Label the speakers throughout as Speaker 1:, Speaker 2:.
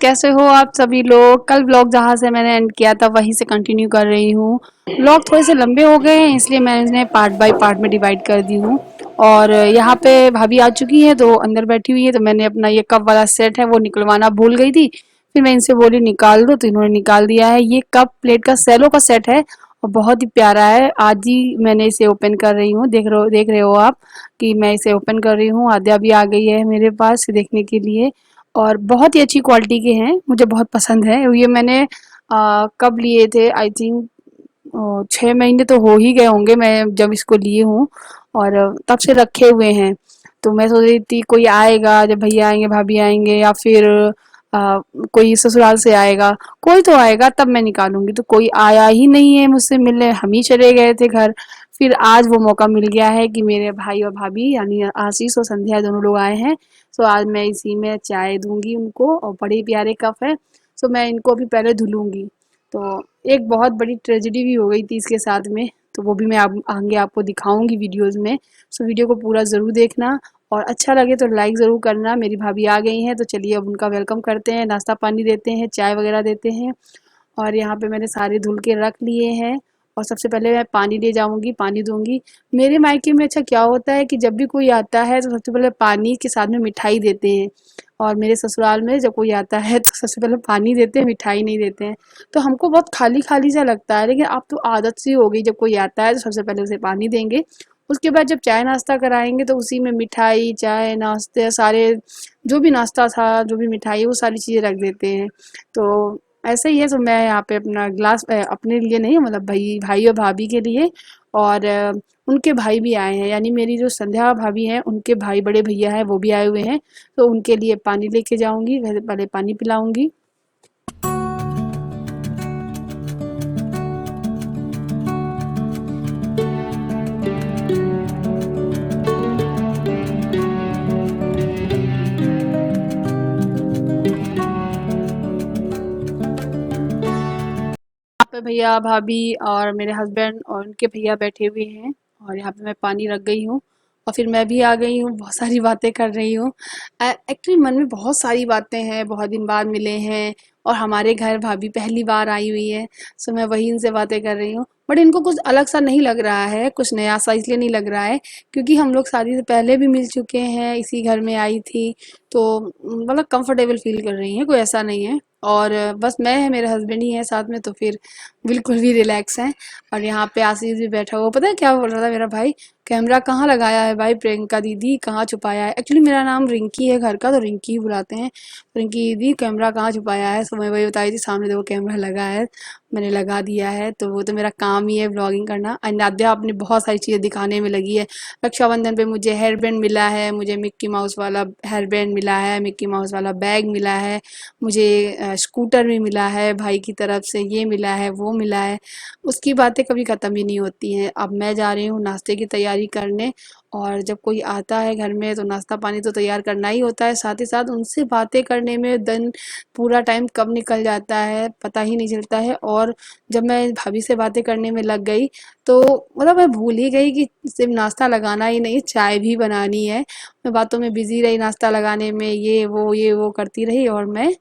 Speaker 1: कैसे हो आप सभी लोग। कल व्लॉग जहाँ से मैंने एंड किया था वहीं से कंटिन्यू कर रही हूँ। व्लॉग थोड़े से लंबे हो गए हैं इसलिए मैं इन्हें पार्ट बाय पार्ट में डिवाइड कर दी हूँ। और यहाँ पे भाभी आ चुकी है तो अंदर बैठी हुई है, तो मैंने अपना ये कप वाला सेट है वो निकलवाना भूल गई थी। फिर मैं इनसे बोली निकाल दो, तो इन्होंने निकाल दिया है। ये कप प्लेट का सेलो का सेट है और बहुत ही प्यारा है। आज ही मैंने इसे ओपन कर रही हूँ, देख रहे हो आप कि मैं इसे ओपन कर रही हूँ। आद्या भी आ गई है मेरे पास देखने के लिए। और बहुत ही अच्छी क्वालिटी के हैं, मुझे बहुत पसंद है। ये मैंने कब लिए थे, आई थिंक 6 महीने तो हो ही गए होंगे मैं जब इसको लिए हूँ। और तब से रखे हुए हैं। तो मैं सोच रही थी कोई आएगा, जब भैया आएंगे भाभी आएंगे या फिर कोई ससुराल से आएगा, कोई तो आएगा तब मैं निकालूंगी। तो कोई आया ही नहीं है मुझसे मिलने, हम ही चले गए थे घर। फिर आज वो मौका मिल गया है कि मेरे भाई और भाभी यानी आशीष और संध्या दोनों लोग आए हैं। सो आज मैं इसी में चाय दूंगी उनको, और बड़े प्यारे कप है। सो मैं इनको अभी पहले धुलूंगी। तो एक बहुत बड़ी ट्रेजेडी भी हो गई थी इसके साथ में, तो वो भी मैं आगे आपको दिखाऊंगी वीडियोस में। सो वीडियो को पूरा ज़रूर देखना, और अच्छा लगे तो लाइक ज़रूर करना। मेरी भाभी आ गई हैं तो चलिए अब उनका वेलकम करते हैं, नाश्ता पानी देते हैं, चाय वगैरह देते हैं। और यहाँ पे मैंने सारे धुल के रख लिए हैं। और सबसे पहले मैं पानी ले जाऊंगी, पानी दूंगी। मेरे मायके में अच्छा क्या होता है कि जब भी कोई आता है तो सबसे पहले पानी के साथ में मिठाई देते हैं। और मेरे ससुराल में जब कोई आता है तो सबसे पहले पानी देते हैं, मिठाई नहीं देते हैं। तो हमको बहुत खाली खाली सा लगता है, लेकिन अब तो आदत सी हो गई, जब कोई आता है तो सबसे पहले उसे पानी देंगे। उसके बाद जब चाय नाश्ता कराएंगे तो उसी में मिठाई चाय नाश्ते सारे, जो भी नाश्ता था जो भी मिठाई वो सारी चीज़ें रख देते हैं। तो ऐसे ही है। तो मैं यहाँ पे अपना ग्लास अपने लिए नहीं, मतलब भाई भाई और भाभी के लिए। और उनके भाई भी आए हैं, यानी मेरी जो संध्या भाभी हैं उनके भाई बड़े भैया हैं वो भी आए हुए हैं। तो उनके लिए पानी लेके जाऊंगी, पहले पानी पिलाऊंगी। यहाँ पे भैया भाभी और मेरे हस्बैंड और उनके भैया बैठे हुए हैं। और यहाँ पे मैं पानी रख गई हूँ, और फिर मैं भी आ गई हूँ, बहुत सारी बातें कर रही हूँ। एक्चुअली मन में बहुत सारी बातें हैं, बहुत दिन बाद मिले हैं। और हमारे घर भाभी पहली बार आई हुई है। सो मैं वही इनसे बातें कर रही हूँ, बट इनको कुछ अलग सा नहीं लग रहा है, कुछ नया सा इसलिए नहीं लग रहा है क्योंकि हम लोग शादी से पहले भी मिल चुके हैं, इसी घर में आई थी। तो मतलब कंफर्टेबल फील कर रही हैं, कोई ऐसा नहीं है। और बस मैं है, मेरे हस्बैंड ही है साथ में, तो फिर बिल्कुल भी रिलैक्स हैं। और यहाँ पे आशीष भी बैठा हुआ, पता है क्या बोल रहा था मेरा भाई, कैमरा कहाँ लगाया है भाई प्रियंका दीदी, कहाँ छुपाया है। एक्चुअली मेरा नाम रिंकी है घर का, तो रिंकी ही बुलाते हैं। रिंकी दीदी कैमरा कहाँ छुपाया है। तो मैं वही बताई थी, सामने देखो कैमरा लगा है, मैंने लगा दिया है। तो वो तो मेरा काम ही है ब्लॉगिंग करना। और नादिया अपनी बहुत सारी चीज़ें दिखाने में लगी है। रक्षाबंधन पे मुझे हेयर बैंड मिला है, मुझे मिक्की माउस वाला हेयर बैंड मिला है, मिक्की माउस वाला बैग मिला है, मुझे स्कूटर भी मिला है भाई की तरफ से, ये मिला है वो मिला है। उसकी बातें कभी ख़त्म ही नहीं होती हैं। अब मैं जा रही हूँ नाश्ते की तैयारी करने। और जब कोई आता है घर में तो नाश्ता पानी तो तैयार करना ही होता है, साथ ही साथ उनसे बातें करने में दिन पूरा टाइम कब निकल जाता है पता ही नहीं चलता है। और जब मैं भाभी से बातें करने में लग गई तो मतलब मैं भूल ही गई कि सिर्फ नाश्ता लगाना ही नहीं, चाय भी बनानी है। मैं बातों में बिजी रही, नाश्ता लगाने में ये वो करती रही, और मैं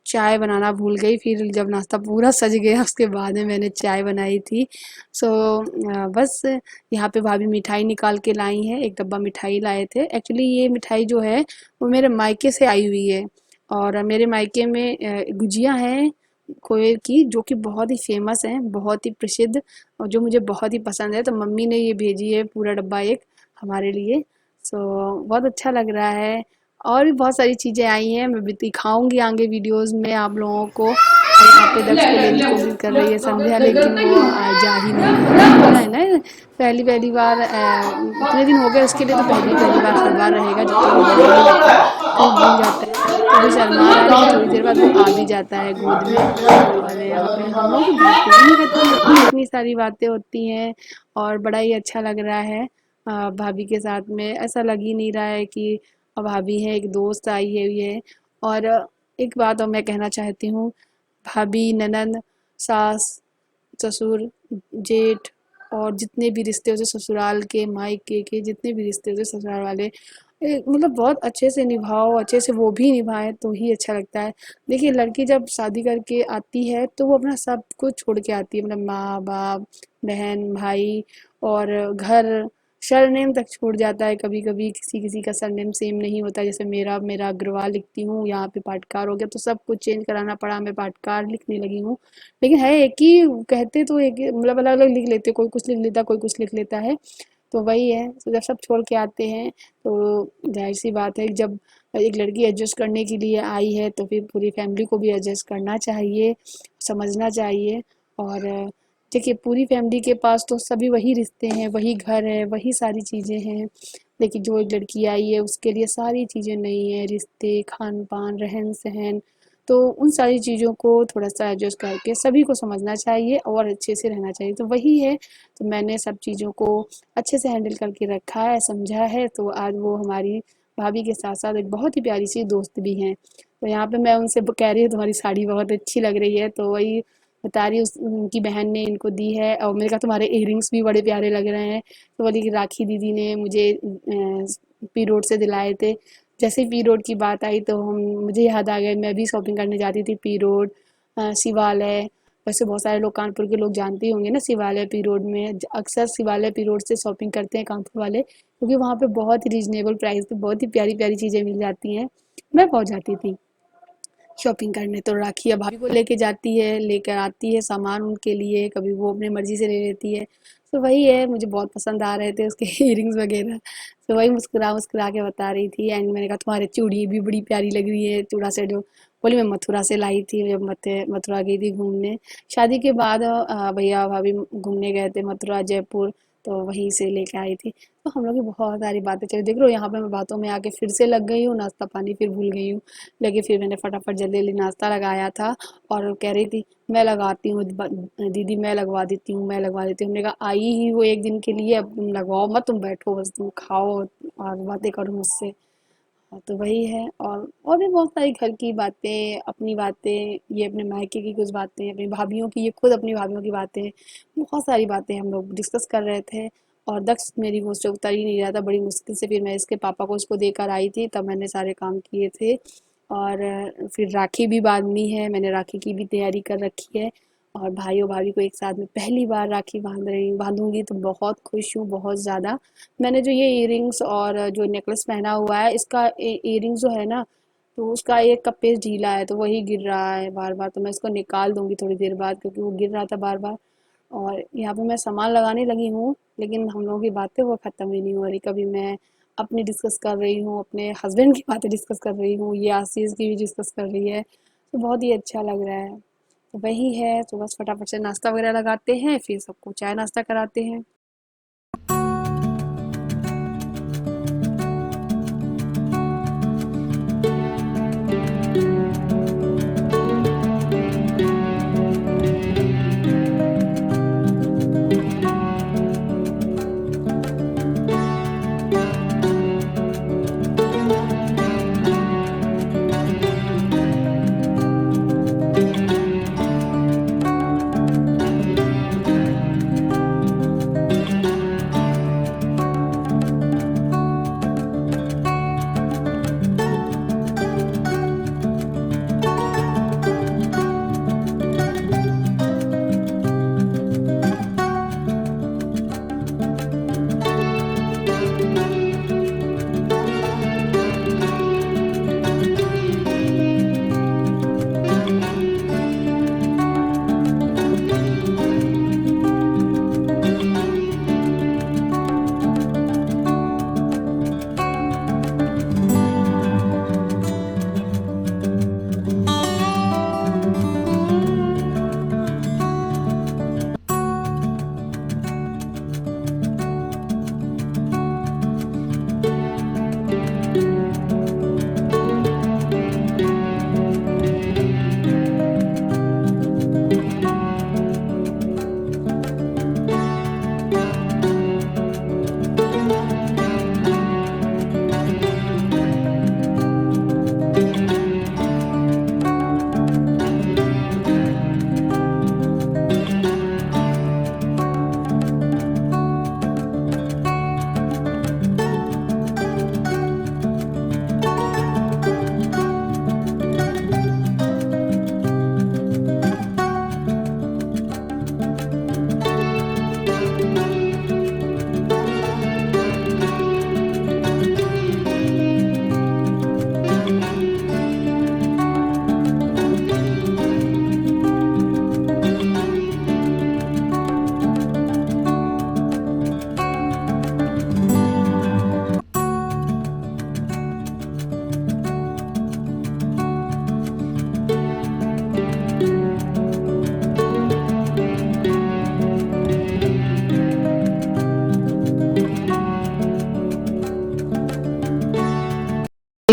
Speaker 1: चाय बनाना भूल गई। फिर जब नाश्ता पूरा सज गया उसके बाद में मैंने चाय बनाई थी। सो बस यहाँ पे भाभी मिठाई निकाल के लाई हैं, एक डब्बा मिठाई लाए थे। एक्चुअली ये मिठाई जो है वो मेरे मायके से आई हुई है। और मेरे मायके में गुजिया हैं खोए की, जो कि बहुत ही फेमस हैं, बहुत ही प्रसिद्ध, और जो मुझे बहुत ही पसंद है। तो मम्मी ने ये भेजी है पूरा डब्बा एक हमारे लिए। सो बहुत अच्छा लग रहा है। और भी बहुत सारी चीज़ें आई हैं, मैं भी दिखाऊंगी आगे वीडियोस में आप लोगों को। और यहाँ पे दक्ष को लेने की कोशिश कर रही है संध्या, लेकिन वो जा ही नहीं रहा है। बोला है ना, पहली पहली बार इतने दिन हो गए उसके लिए, तो पहली पहली बार हर बार रहेगा जब तक वो बड़ा नहीं होता, कहीं भूल जाता है। तो अभी शर्मा रहा है, लेकिन थोड़ी देर बाद वो आ भी जाता है गोद में। और यहाँ पे हम लोग की बातें ही नहीं खत्म होती, इतनी सारी बातें होती हैं। और बड़ा ही अच्छा लग रहा है भाभी के साथ में। ऐसा लग ही नहीं रहा है कि अब भाभी है, एक दोस्त आई है ये। और एक बात और मैं कहना चाहती हूँ, भाभी ननंद सास ससुर जेठ और जितने भी रिश्ते होते ससुराल के मायके के जितने भी रिश्ते होते ससुराल वाले, मतलब बहुत अच्छे से निभाओ, अच्छे से वो भी निभाएँ तो ही अच्छा लगता है। देखिए लड़की जब शादी करके आती है तो वो अपना सब कुछ छोड़ के आती है, मतलब माँ-बाप, बहन, भाई और घर, सरनेम तक छूट जाता है कभी-कभी, किसी-किसी का सरनेम सेम नहीं होता है। जैसे मेरा अग्रवाल लिखती हूँ, यहाँ पे पाटकार हो गया तो सब कुछ चेंज कराना पड़ा, मैं पाटकार लिखने लगी हूँ। लेकिन है एक ही, कहते तो एक ही, मतलब अलग-अलग लिख लेते, कोई कुछ लिख लेता है, कोई कुछ लिख लेता है। तो वही है, तो जब सब छोड़ के आते हैं तो ज़ाहिर-सी बात है कि जब एक लड़की एडजस्ट करने के लिए आई है तो फिर पूरी फैमिली को भी एडजस्ट करना चाहिए, समझना चाहिए। और देखिए पूरी फैमिली के पास तो सभी वही रिश्ते हैं, वही घर है, वही सारी चीज़ें हैं। लेकिन जो एक लड़की आई है उसके लिए सारी चीज़ें नई हैं, रिश्ते, खान-पान, रहन-सहन, तो उन सारी चीज़ों को थोड़ा-सा एडजस्ट करके सभी को समझना चाहिए और अच्छे से रहना चाहिए। तो वही है, तो मैंने सब चीज़ों को अच्छे से हैंडल करके रखा है, समझा है, तो आज वो हमारी भाभी के साथ-साथ एक बहुत ही प्यारी-सी दोस्त भी हैं। तो यहाँ पे मैं उनसे ब कह रही हूँ तुम्हारी साड़ी बहुत अच्छी लग रही है, तो वही बता रही उस उनकी बहन ने इनको दी है और मैंने कहा तुम्हारे इयररिंग्स भी बड़े प्यारे लग रहे हैं। तो बोली कि राखी दीदी ने मुझे पी रोड से दिलाए थे। जैसे ही पी रोड की बात आई तो हम मुझे याद आ गया, मैं भी शॉपिंग करने जाती थी पी रोड, शिवालय। वैसे बहुत सारे लोग कानपुर के लोग जानते ही होंगे ना शिवालय पी रोड में, अक्सर शिवालय पी रोड से शॉपिंग करते हैं कानपुर वाले, क्योंकि वहाँ पे बहुत ही रीजनेबल प्राइस पे बहुत ही प्यारी प्यारी चीज़ें मिल जाती हैं। मैं पहुँच जाती थी शॉपिंग करने, तो राखी अब भाभी को लेके जाती है, लेकर आती है सामान उनके लिए, कभी वो अपनी मर्जी से ले लेती है। तो वही है, मुझे बहुत पसंद आ रहे थे उसके इयररिंग्स वगैरह, तो वही मुस्कुरा मुस्कुरा के बता रही थी। एंड मैंने कहा तुम्हारे चूड़ी भी बड़ी प्यारी लग रही है, चूड़ा सेट जो बोली मैं मथुरा से लाई थी, जब मथुरा गई थी घूमने। शादी के बाद भैया भाभी घूमने गए थे मथुरा जयपुर, तो वहीं से लेके आई थी। तो हम लोग की बहुत सारी बातें चली, देख लो यहाँ पे मैं बातों में आके फिर से लग गई हूँ, नाश्ता पानी फिर भूल गई हूँ। लेकिन फिर मैंने फटाफट जल्दी जल्दी नाश्ता लगाया था और कह रही थी मैं लगाती हूँ दीदी, मैं लगवा देती हूँ, मैं लगवा देती हूँ। हमने कहा आई ही वो एक दिन के लिए, अब तुम लगवाओ मत, तुम बैठो बस, तुम खाओ और बातें करो मुझसे। हाँ, तो वही है। और भी बहुत सारी घर की बातें, अपनी बातें, ये अपने मायके की कुछ बातें, अपनी भाभीियों की, ये खुद अपनी भाभीियों की बातें, बहुत सारी बातें हम लोग डिस्कस कर रहे थे। और दक्ष मेरी वो से उतर ही नहीं रहा था, बड़ी मुश्किल से फिर मैं इसके पापा को उसको देकर आई थी, तब मैंने सारे काम किए थे। और फिर राखी भी बांधनी है, मैंने राखी की भी तैयारी कर रखी है। और भाई और भाभी को एक साथ में पहली बार राखी बांधूंगी, तो बहुत खुश हूँ, बहुत ज़्यादा। मैंने जो ये इयररिंग्स और जो नेकलेस पहना हुआ है, इसका इयररिंग्स जो है ना, तो उसका एक का पेच ढीला है, तो वही गिर रहा है बार बार, तो मैं इसको निकाल दूंगी थोड़ी देर बाद, क्योंकि वो गिर रहा था बार बार। और यहाँ पे मैं सामान लगाने लगी हूँ, लेकिन हम लोगों की बातें वो ख़त्म ही नहीं हो रही। कभी मैं अपनी डिस्कस कर रही हूँ, अपने हस्बैंड की बातें डिस्कस कर रही हूँ, ये आशीष की भी डिस्कस कर रही है, तो बहुत ही अच्छा लग रहा है। तो वही है, तो बस फटाफट से नाश्ता वगैरह लगाते हैं, फिर सबको चाय नाश्ता कराते हैं।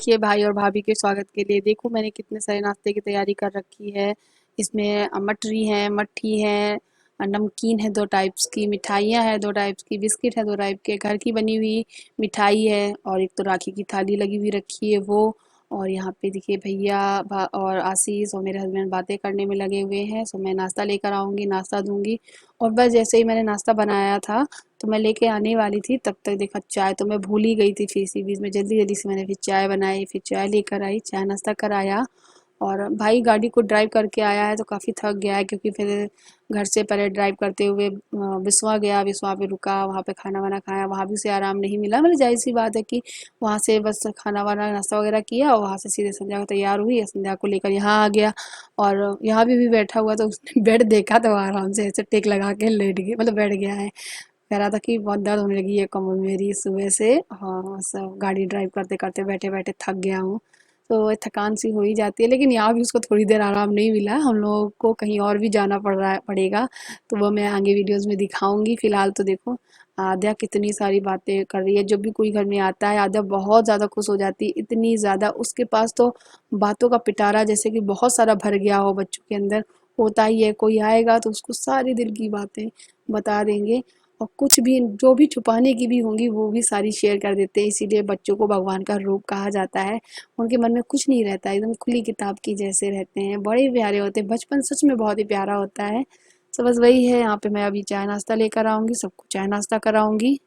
Speaker 1: देखिए भाई और भाभी के स्वागत के लिए देखो मैंने कितने सारे नाश्ते की तैयारी कर रखी है। इसमें मटरी है, मट्ठी है, नमकीन है 2 टाइप्स की, मिठाइयाँ हैं 2 टाइप्स की, बिस्किट है 2 टाइप के, घर की बनी हुई मिठाई है और एक तो राखी की थाली लगी हुई रखी है वो। और यहाँ पे देखिए भैया और आशीष और मेरे हस्बैंड बातें करने में लगे हुए हैं। सो मैं नाश्ता लेकर आऊँगी, नाश्ता दूँगी और बस जैसे ही मैंने नाश्ता बनाया था तो मैं लेके आने वाली थी, तब तक देखा चाय तो मैं भूल ही गई थी। फिर इसी बीच में जल्दी-जल्दी से मैंने फिर चाय बनाई, फिर चाय लेकर आई, चाय नाश्ता कराया और भाई गाड़ी को ड्राइव करके आया है तो काफ़ी थक गया है क्योंकि फिर घर से पहले ड्राइव करते हुए बिस्वा गया, बिस्वा पे रुका, वहाँ पे खाना-वाना खाया, वहाँ भी उसे आराम नहीं मिला। मतलब ज़ाहिर-सी बात है कि वहाँ से बस खाना-वाना, नाश्ता वगैरह किया और वहाँ से सीधे संध्या को तैयार हुई, संध्या को लेकर यहाँ आ गया और यहाँ भी बैठा हुआ तो उसने बेड देखा तो आराम से ऐसे टेक लगा के लेट गया, मतलब बैठ गया है। कह रहा था कि बहुत दर्द होने लगी है कमर मेरी सुबह से। हाँ, सब गाड़ी ड्राइव करते-करते, बैठे-बैठे थक गया हूँ। तो थकान सी हो ही जाती है, लेकिन यहाँ भी उसको थोड़ी देर आराम नहीं मिला। हम लोगों को कहीं और भी जाना पड़ेगा, तो वो मैं आगे वीडियोज़ में दिखाऊँगी। फिलहाल तो देखो आद्या कितनी सारी बातें कर रही है। जब भी कोई घर में आता है आद्या बहुत ज़्यादा खुश हो जाती है, इतनी ज़्यादा उसके पास तो बातों का पिटारा जैसे कि बहुत सारा भर गया हो बच्चों के अंदर। होता ही है, कोई आएगा तो उसको सारी दिल की बातें बता देंगे और कुछ भी जो भी छुपाने की भी होंगी वो भी सारी शेयर कर देते हैं। इसीलिए बच्चों को भगवान का रूप कहा जाता है। उनके मन में कुछ नहीं रहता, एकदम खुली किताब की जैसे रहते हैं, बड़े प्यारे होते हैं। बचपन सच में बहुत ही प्यारा होता है। तो बस वही है, यहाँ पे मैं अभी चाय नाश्ता लेकर आऊँगी, सबको चाय नाश्ता कराऊँगी।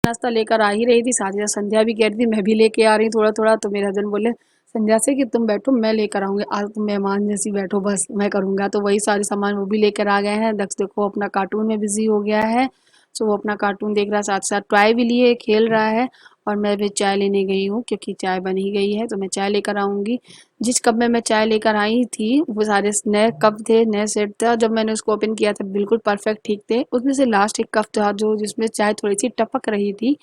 Speaker 1: नाश्ता लेकर आ ही रही थी, साथ ही साथ संध्या भी कह रही थी मैं भी लेके आ रही हूँ थोड़ा-थोड़ा, तो मेरे हस्बैंड बोले संध्या से कि तुम बैठो मैं लेकर आऊँगी, आज तुम मेहमान जैसी बैठो बस मैं करूँगा। तो वही सारे सामान वो भी लेकर आ गए हैं। दक्ष देखो अपना कार्टून में बिज़ी हो गया है, सो वो अपना कार्टून देख रहा है, साथ-साथ टॉय भी लिए खेल रहा है और मैं भी चाय लेने गई हूँ क्योंकि चाय बन ही गई है तो मैं चाय लेकर आऊँगी। जिस कप में मैं चाय लेकर आई थी वो सारे नए कप थे, नए सेट था। जब मैंने उसको ओपन किया था बिल्कुल परफेक्ट ठीक थे। उसमें से लास्ट एक कप था जो जिसमें चाय थोड़ी-सी टपक रही थी।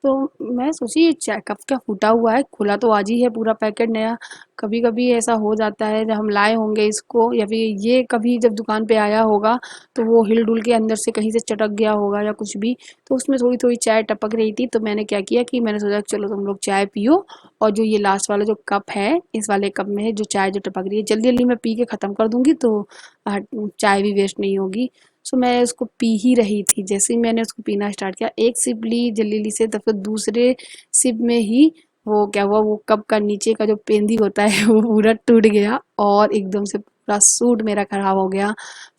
Speaker 1: तो मैं सोची ये चाय कप क्या फूटा हुआ है, खुला तो आज ही है पूरा पैकेट नया। कभी-कभी ऐसा हो जाता है जब हम लाए होंगे इसको या फिर ये कभी जब दुकान पे आया होगा तो वो हिल-डुल के अंदर से कहीं से चटक गया होगा या कुछ भी, तो उसमें थोड़ी-थोड़ी चाय टपक रही थी। तो मैंने क्या किया कि मैंने सोचा चलो तुम लोग चाय पियो और जो ये लास्ट वाला जो कप है, इस वाले कप में है जो चाय जो टपक रही है, जल्दी-जल्दी मैं पी के ख़त्म कर दूँगी तो चाय भी वेस्ट नहीं होगी। सो मैं उसको पी ही रही थी। जैसे ही मैंने उसको पीना स्टार्ट किया, एक सिप ली जल्दी-जल्दी से, तो फिर दूसरे सिप में ही वो क्या हुआ, वो कप का नीचे का जो पेंदी होता है वो पूरा टूट गया और एकदम से पूरा सूट मेरा खराब हो गया।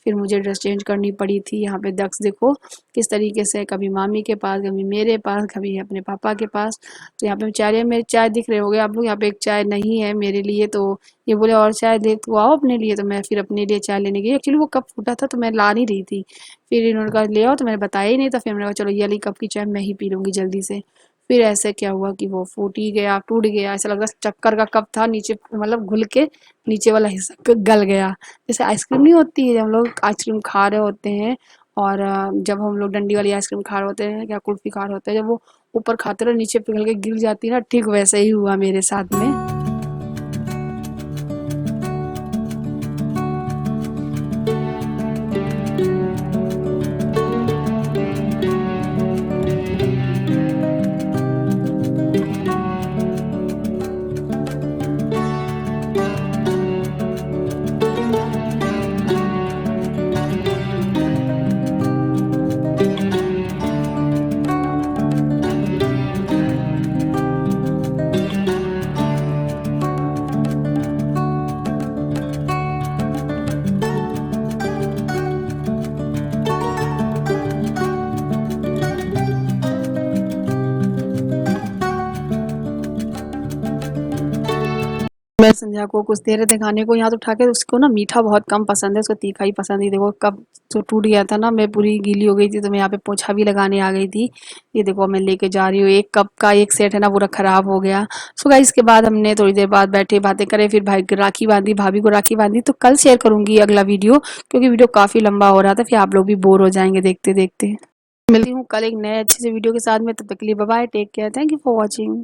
Speaker 1: फिर मुझे ड्रेस चेंज करनी पड़ी थी। यहाँ पे दक्ष देखो किस तरीके से कभी मामी के पास, कभी मेरे पास, कभी अपने पापा के पास। तो यहाँ पे बेचारे मेरे चाय दिख रहे होंगे आप लोग, यहाँ पे एक चाय नहीं है मेरे लिए, तो ये बोले और चाय ले तो आओ अपने लिए। तो मैं फिर अपने लिए चाय लेने गई। एक्चुअली वो कप फूटा था तो मैं ला नहीं रही थी। फिर इन्होंने कहा ले आओ, तो मैंने बताया ही नहीं था। फिर मैंने कहा चलो ये वाली कप की चाय मैं ही पी लूँगी जल्दी से। फिर ऐसे क्या हुआ कि वो फूट ही गया, टूट गया। ऐसा लग रहा चक्कर का कप था, नीचे मतलब घुल के नीचे वाला हिस्सा गल गया। जैसे आइसक्रीम नहीं होती है, हम लोग आइसक्रीम खा रहे होते हैं और जब हम लोग डंडी वाली आइसक्रीम खा रहे होते हैं या कुल्फी खा रहे होते हैं, जब वो ऊपर खाते रहो नीचे पिघल के गिर जाती है ना, ठीक वैसे ही हुआ मेरे साथ में। मैं संध्या को कुछ दे रहे थे खाने को, यहाँ तो उठा के उसको ना मीठा बहुत कम पसंद है, उसको तीखा ही पसंद है। देखो कप जो टूट गया था ना, मैं पूरी गीली हो गई थी तो मैं यहाँ पे पोछा भी लगाने आ गई थी। ये देखो मैं लेके जा रही हूँ, एक कप का एक सेट है ना पूरा खराब हो गया। सो गाइस इसके बाद हमने थोड़ी देर बाद बैठे बातें करे, फिर भाई को राखी बांधी, भाभी को राखी बांधी। तो कल शेयर करूंगी अगला वीडियो क्योंकि वीडियो काफी लंबा हो रहा था, फिर आप लोग भी बोर हो जाएंगे देखते देखते। मिलती हूँ कल एक नए अच्छे से वीडियो के साथ में, तब तक के लिए bye bye, take care, thank you for watching.